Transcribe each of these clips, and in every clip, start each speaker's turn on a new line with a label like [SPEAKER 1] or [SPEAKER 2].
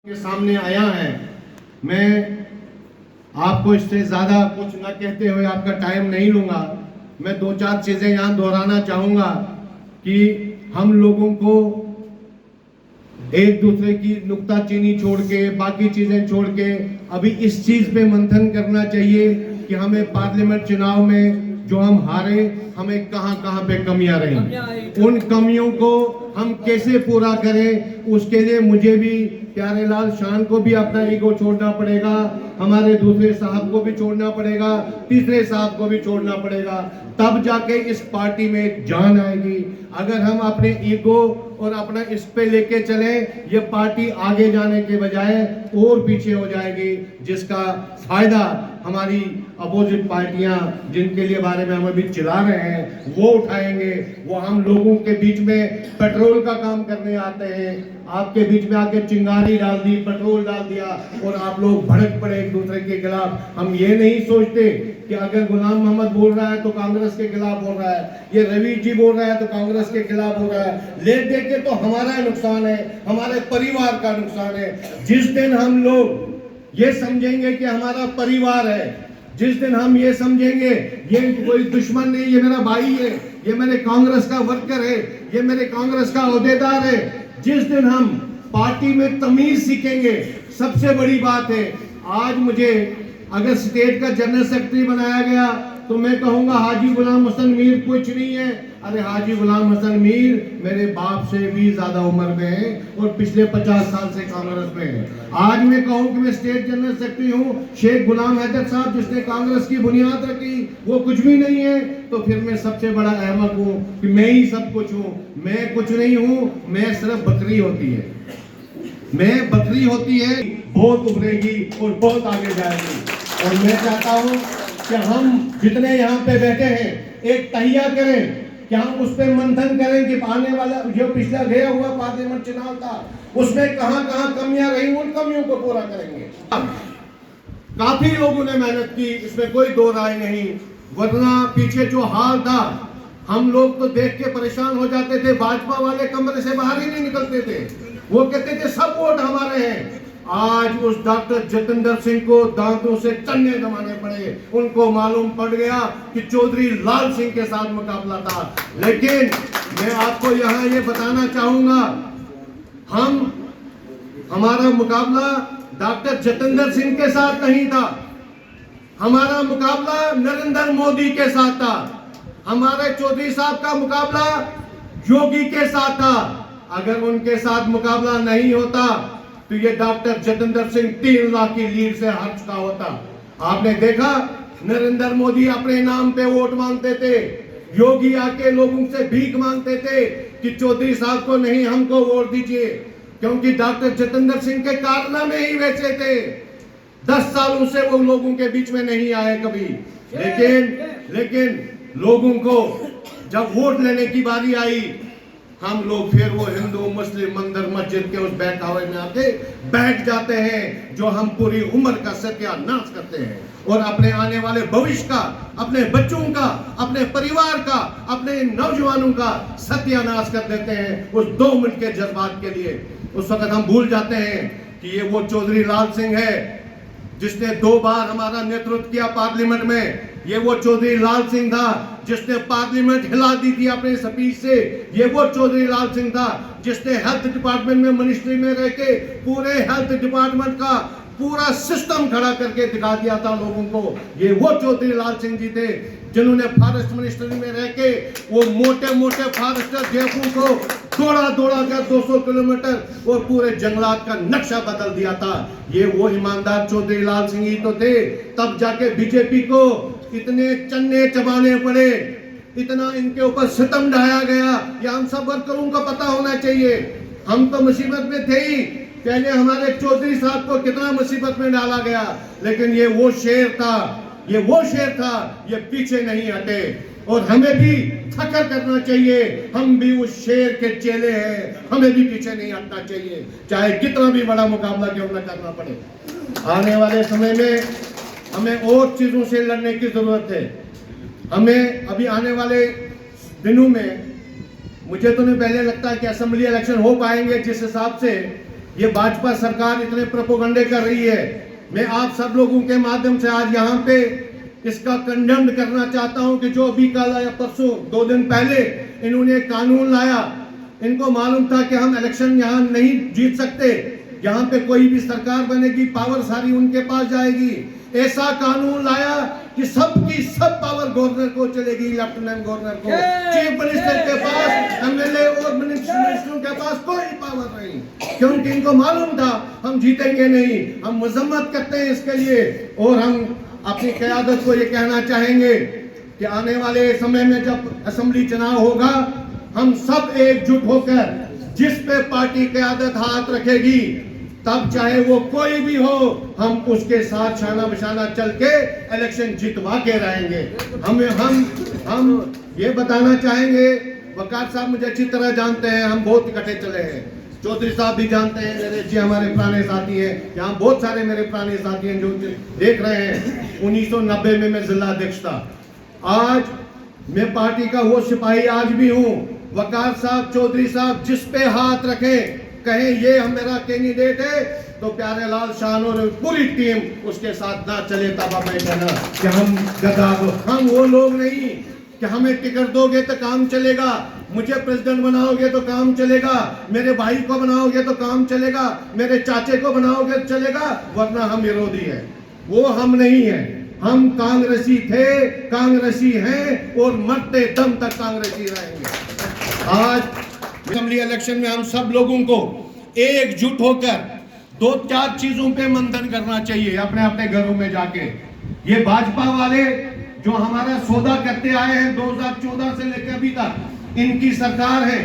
[SPEAKER 1] के सामने आया है। मैं आपको इससे ज़्यादा कुछ न कहते हुए आपका टाइम नहीं लूँगा। मैं दो चार चीज़ें यहाँ दोहराना चाहूँगा कि हम लोगों को एक दूसरे की नुक्ताचीनी छोड़ के, बाकी चीज़ें छोड़ के अभी इस चीज़ पे मंथन करना चाहिए कि हमें पार्लियामेंट चुनाव में जो हम हारे, हमें कहां कहां पे कमियां रही, उन कमियों को हम कैसे पूरा करें। उसके लिए मुझे भी, प्यारेलाल शान को भी अपना ईगो छोड़ना पड़ेगा, हमारे दूसरे साहब को भी छोड़ना पड़ेगा, तीसरे साहब को भी छोड़ना पड़ेगा, तब जाके इस पार्टी में एक जान आएगी। अगर हम अपने ईगो और अपना इस पे लेके चले, ये पार्टी आगे जाने के बजाय और पीछे हो जाएगी, जिसका फायदा हमारी अपोजिट पार्टियां, जिनके लिए बारे में हम अभी चिल्ला रहे हैं, वो उठाएंगे। वो हम लोगों के बीच में पेट्रोल का काम करने आते हैं, आपके बीच में आके चिंगारी डाल दी, पेट्रोल डाल दिया और आप लोग भड़क पड़े एक दूसरे के खिलाफ। हम ये नहीं सोचते कि अगर गुलाम मोहम्मद बोल रहा है तो कांग्रेस के खिलाफ बोल रहा है, ये रवि जी बोल रहा है तो कांग्रेस के खिलाफ हो रहा है। ले दे के तो हमारा नुकसान है, हमारे परिवार का नुकसान है। जिस दिन हम लोग ये समझेंगे कि हमारा परिवार है, जिस दिन हम ये समझेंगे ये कोई दुश्मन नहीं, ये मेरा भाई है, ये मेरे कांग्रेस का वर्कर है, ये मेरे कांग्रेस का ओहदेदार है, जिस दिन हम पार्टी में तमीज सीखेंगे। सबसे बड़ी बात है, आज मुझे अगर स्टेट का जनरल सेक्रेटरी बनाया गया तो मैं कहूंगा हाजी गुलाम हसन मीर कुछ नहीं है। अरे हाजी गुलाम हसन मीर मेरे बाप से भी ज्यादा उम्र में है और पिछले 50 साल से कांग्रेस में है। आज मैं कहूं कि मैं स्टेट जनरल सेक्रेटरी हूं, शेख गुलाम हैदर साहब जिसने कांग्रेस की बुनियाद रखी, वो कुछ भी नहीं है, तो फिर मैं सबसे बड़ा अहमक हूं कि मैं ही सब कुछ हूं। मैं कुछ नहीं हूं, मैं सिर्फ बकरी होती है, मैं बकरी होती है, बहुत उभरेगी और बहुत आगे जाएगी। और मैं चाहता हूं कि हम जितने यहाँ पे बैठे हैं एक तहिया करें कि हम उस पर मंथन करें कि आने वाला जो पिछला गया हुआ पार्लियामेंट चुनाव था उसमें कहां कहां कमियां रही, उन कमियों को पूरा करेंगे। काफी लोगों ने मेहनत की, इसमें कोई दो राय नहीं, वरना पीछे जो हाल था हम लोग तो देख के परेशान हो जाते थे। भाजपा वाले कमरे से बाहर ही नहीं निकलते थे, वो कहते थे सब वोट हमारे हैं। आज उस डॉक्टर जतिंदर सिंह को दांतों से चन्ने दबाने पड़े, उनको मालूम पड़ गया कि चौधरी लाल सिंह के साथ मुकाबला था। लेकिन मैं आपको यहाँ ये बताना चाहूंगा, हमारा मुकाबला डॉक्टर जतिंदर सिंह के साथ नहीं था, हमारा मुकाबला नरेंद्र मोदी के साथ था, हमारे चौधरी साहब का मुकाबला योगी के साथ था। अगर उनके साथ मुकाबला नहीं होता तो ये डॉक्टर जतिंदर सिंह 3 लाख की लीड से हार चुका होता। आपने देखा नरेंद्र मोदी अपने नाम पे वोट मांगते थे, योगी आके लोगों से भीख मांगते थे कि चौधरी साहब को नहीं हमको वोट दीजिए, क्योंकि डॉक्टर जतिंदर सिंह के कारनामे ही वैसे थे। 10 सालों से वो लोगों के बीच में नहीं आए कभी। लेकिन लोगों को जब वोट लेने की बारी आई, हम लोग फिर वो हिंदू मुस्लिम मंदिर मस्जिद के उस बहकावे में आके बैठ जाते हैं, जो हम पूरी उम्र का सत्यानाश करते हैं और अपने आने वाले भविष्य का, अपने बच्चों का, अपने परिवार का, अपने नौजवानों का सत्यानाश कर देते हैं उस 2 मिनट के जज्बात के लिए। उस वक्त हम भूल जाते हैं कि ये वो चौधरी लाल सिंह है जिसने 2 बार हमारा नेतृत्व किया पार्लियामेंट में। ये वो चौधरी लाल सिंह था जिसने पार्लियामेंट हिला दी थी अपने स्पीच से। ये वो चौधरी लाल सिंह था जिसने हेल्थ डिपार्टमेंट में मिनिस्ट्री में रह के पूरे हेल्थ डिपार्टमेंट का पूरा सिस्टम खड़ा करके दिखा दिया था लोगों को। ये वो चौधरी लाल सिंह जी थे जिन्होंने फॉरेस्ट मिनिस्ट्री में रह के वो मोटे मोटे फॉरेस्टर जयपुर को दौड़ा कर 200 किलोमीटर और पूरे जंगलात का नक्शा बदल दिया था। ये वो ईमानदार चौधरी लाल सिंह ही तो थे। तब जाके बीजेपी को इतने चन्ने चबाने पड़े, इतना इनके ऊपर सितम ढाया गया, ये हम सब वर्करों को पता होना चाहिए। हम तो मुसीबत में थे ही, पहले हमारे चौधरी साहब को कितना मुसीबत में डाला गया, लेकिन ये वो शेर था, ये वो शेर था, ये पीछे नहीं हटे। और हमें भी फख्र करना चाहिए, हम भी उस शेर के चेले हैं, हमें भी पीछे नहीं हटना चाहिए, चाहे कितना भी बड़ा मुकाबला क्यों न करना पड़े। आने वाले समय में हमें और चीजों से लड़ने की जरूरत है। हमें अभी आने वाले दिनों में, मुझे तो नहीं पहले लगता है कि असेंबली इलेक्शन हो पाएंगे जिस हिसाब से ये भाजपा सरकार इतने प्रोपोगंडे कर रही है। मैं आप सब लोगों के माध्यम से आज यहाँ पे इसका कंडेम करना चाहता हूं कि जो अभी कल या परसों 2 दिन पहले इन्होंने कानून लाया, इनको मालूम था कि हम इलेक्शन यहाँ नहीं जीत सकते, यहाँ पे कोई भी सरकार बनेगी पावर सारी उनके पास जाएगी। ऐसा कानून लाया कि सबकी सब पावर गवर्नर को चलेगी, लेफ्टिनेंट गवर्नर को, चीफ मिनिस्टर के पास, एमएलए और मिनिस्टरों के पास कोई पावर नहीं, क्योंकि इनको मालूम था हम जीतेंगे नहीं। हम मजम्मत करते हैं इसके लिए और हम अपनी क़यादत को ये कहना चाहेंगे कि आने वाले समय में जब असेंबली चुनाव होगा, हम सब एकजुट होकर जिस पे पार्टी क़यादत हाथ रखेगी, तब चाहे वो कोई भी हो, हम उसके साथ शाना बशाना चल के इलेक्शन जितवा के रहेंगे। हम ये बताना चाहेंगे, वकार साहब मुझे अच्छी तरह जानते हैं, हम बहुत इकट्ठे चले हैं, चौधरी साहब भी जानते हैं, नरेश जी हमारे पुराने साथी हैं, यहाँ बहुत सारे मेरे पुराने साथी हैं जो देख रहे हैं। 1990 में मैं जिला अध्यक्ष था, आज मैं पार्टी का वो सिपाही आज भी हूँ। वकार साहब, चौधरी साहब जिस पे हाथ रखें, कहें ये हम मेरा कैंडिडेट है, तो प्यारे लाल शान और पूरी टीम उसके साथ ना चले, तब हमें कहना कि हम गद्दार, हम वो लोग नहीं कि हमें टिकट दोगे तो काम चलेगा, मुझे प्रेसिडेंट बनाओगे तो काम चलेगा, मेरे भाई को बनाओगे तो काम चलेगा, मेरे चाचे को बनाओगे तो चलेगा, वरना हम विरोधी है। वो हम नहीं है, हम कांग्रेसी थे, कांग्रेसी हैं और मरते दम तक कांग्रेसी रहेंगे। आज असेंबली इलेक्शन में हम सब लोगों को एकजुट होकर 2-4 चीजों पे मंथन करना चाहिए अपने अपने घरों में जाके। ये भाजपा वाले जो हमारा सौदा करते आए हैं 2014 से लेकर अभी तक, इनकी सरकार है।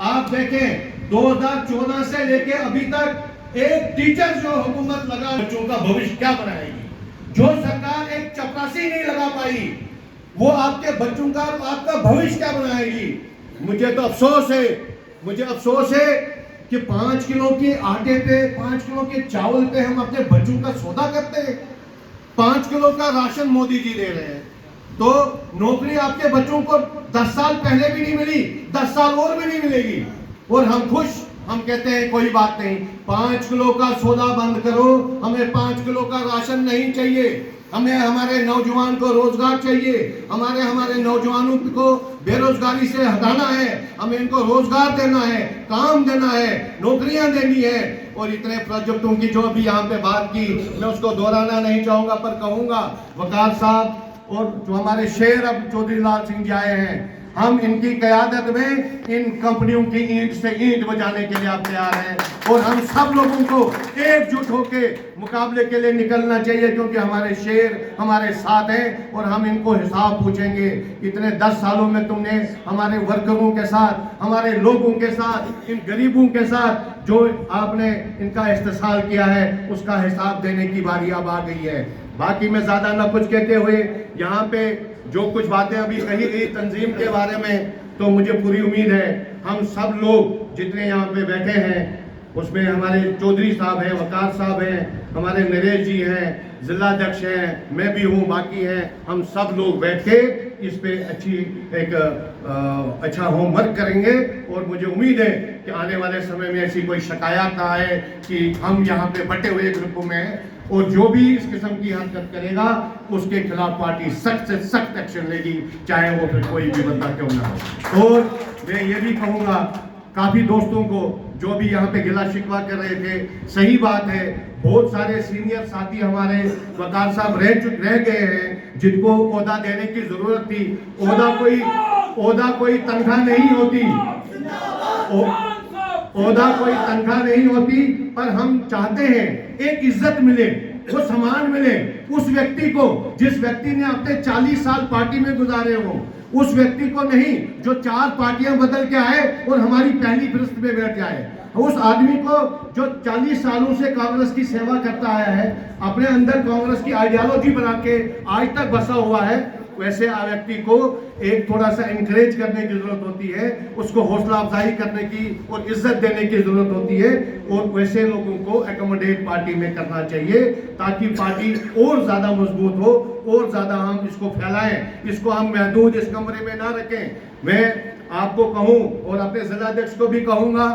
[SPEAKER 1] आप देखें 2014 से लेकर अभी तक एक टीचर जो हुकूमत लगा, बच्चों का भविष्य क्या बनाएगी? जो सरकार एक चपरासी नहीं लगा पाई, वो आपके बच्चों का, आपका भविष्य क्या बनाएगी? मुझे तो अफसोस है कि 5 किलो के आटे पे, 5 किलो के चावल पे हम अपने बच्चों का सौदा करते हैं। 5 किलो का राशन मोदी जी दे रहे हैं, तो नौकरी आपके बच्चों को 10 साल पहले भी नहीं मिली, 10 साल और भी नहीं मिलेगी, और हम खुश, हम कहते हैं कोई बात नहीं, 5 किलो का सौदा बंद करो, हमें 5 किलो का राशन नहीं चाहिए, हमें हमारे नौजवान को रोजगार चाहिए, हमारे नौजवानों को बेरोजगारी से हटाना है, हमें इनको रोजगार देना है, काम देना है, नौकरियां देनी है। और इतने प्रोजेक्टों की जो अभी यहाँ पे बात की, मैं उसको दोहराना नहीं चाहूंगा, पर कहूंगा वकार साहब और जो हमारे शेर अब चौधरी लाल सिंह जी आए हैं, हम इनकी क़यादत में इन कंपनियों की ईंट से ईंट बजाने के लिए आप तैयार हैं, और हम सब लोगों को एकजुट होके मुकाबले के लिए निकलना चाहिए, क्योंकि हमारे शेर हमारे साथ हैं और हम इनको हिसाब पूछेंगे। इतने 10 सालों में तुमने हमारे वर्करों के साथ, हमारे लोगों के साथ, इन गरीबों के साथ जो आपने इनका इस्तेसाल किया है, उसका हिसाब देने की बारी अब आ गई है। बाकी मैं ज़्यादा ना कुछ कहते हुए, यहाँ पे जो कुछ बातें अभी कही गई तंजीम के बारे में, तो मुझे पूरी उम्मीद है हम सब लोग जितने यहाँ पे बैठे हैं, उसमें हमारे चौधरी साहब हैं, वकार साहब हैं, हमारे नरेश जी हैं, जिला अध्यक्ष हैं, मैं भी हूँ, बाकी हैं, हम सब लोग बैठ के इस पे अच्छा होमवर्क करेंगे। और मुझे उम्मीद है कि आने वाले समय में ऐसी कोई शिकायत ना आए कि हम यहाँ पे बटे हुए ग्रुपों में हैं, और जो भी इस किस्म की हरकत करेगा उसके खिलाफ पार्टी सख्त से सख्त एक्शन लेगी, चाहे वो फिर कोई भी बंदा क्यों ना हो। और मैं ये भी कहूँगा काफ़ी दोस्तों को जो भी यहाँ पे गिला शिकवा कर रहे थे, सही बात है, बहुत सारे सीनियर साथी हमारे वकार साहब रह गए हैं जिनको ओहदा देने की जरूरत थी। ओहदा कोई तनख्वाह नहीं होती, ओहदा कोई तनख्वाह नहीं होती, पर हम चाहते हैं एक इज्जत मिले, वो सम्मान मिले उस व्यक्ति को जिस व्यक्ति ने अपने 40 साल पार्टी में गुजारे हो, उस व्यक्ति को नहीं जो 4 पार्टियां बदल के आए और हमारी पहली फहरिस्त में बैठ जाए। उस आदमी को जो 40 सालों से कांग्रेस की सेवा करता आया है, अपने अंदर कांग्रेस की आइडियोलॉजी बना के आज तक बसा हुआ है, वैसे व्यक्ति को एक थोड़ा सा इंकरेज करने की जरूरत होती है, उसको हौसला अफजाई करने की और इज्जत देने की जरूरत होती है, और वैसे लोगों को एकोमोडेट पार्टी में करना चाहिए ताकि पार्टी और ज्यादा मजबूत हो, और ज्यादा हम इसको फैलाएं, इसको हम महदूद इस कमरे में ना रखें। मैं आपको कहूं और अपने जिला अध्यक्ष को भी कहूंगा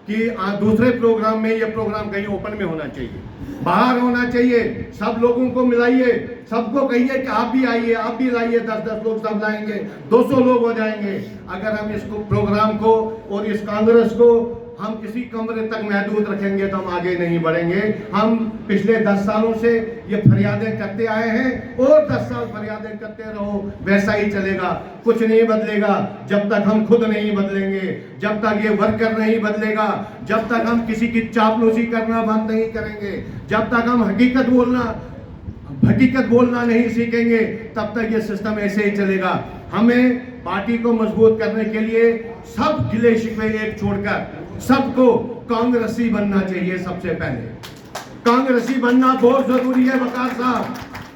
[SPEAKER 1] कि दूसरे प्रोग्राम में ये प्रोग्राम कहीं ओपन में होना चाहिए, बाहर होना चाहिए। सब लोगों को मिलाइए, सबको कहिए कि आप भी आइए, आप भी लाइए, 10-10 लोग सब लाएंगे, 200 लोग हो जाएंगे। अगर हम इसको प्रोग्राम को और इस कांग्रेस को हम किसी कमरे तक महदूद रखेंगे तो हम आगे नहीं बढ़ेंगे। हम पिछले 10 सालों से ये फरियादें करते आए हैं और 10 साल फरियादें करते रहो, वैसा ही चलेगा, कुछ नहीं बदलेगा जब तक हम खुद नहीं बदलेंगे, जब तक ये वर्कर नहीं बदलेगा, जब तक हम किसी की चापलूसी करना बंद नहीं करेंगे, जब तक हम हकीकत बोलना नहीं सीखेंगे, तब तक ये सिस्टम ऐसे ही चलेगा। हमें पार्टी को मजबूत करने के लिए सब गिले शिकवे एक छोड़कर सबको कांग्रेसी बनना चाहिए। सबसे पहले कांग्रेसी बनना बहुत जरूरी है। वकार साहब,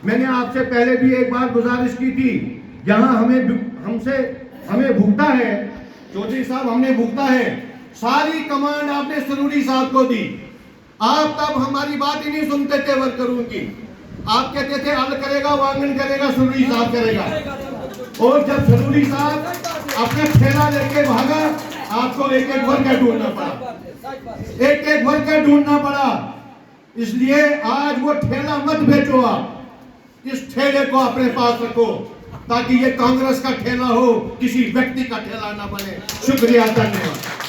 [SPEAKER 1] मैंने आपसे पहले भी एक बार गुजारिश की थी, यहाँ हमें भुगता है, चौधरी साहब हमने भुगता है, सारी कमांड आपने सरूरी साहब को दी। आप तब हमारी बात ही नहीं सुनते थे वर्करों की, आप कहते थे अल करेगा, वांगन करेगा, सरूरी साहब करेगा। और जब सरूरी साहब अपने ठेला लेके भागा, आपको एक एक वर्कर ढूंढना पड़ा, एक एक वर्कर ढूंढना पड़ा। इसलिए आज वो ठेला मत बेचो, आप इस ठेले को अपने पास रखो ताकि ये कांग्रेस का ठेला हो, किसी व्यक्ति का ठेला ना बने। शुक्रिया, धन्यवाद।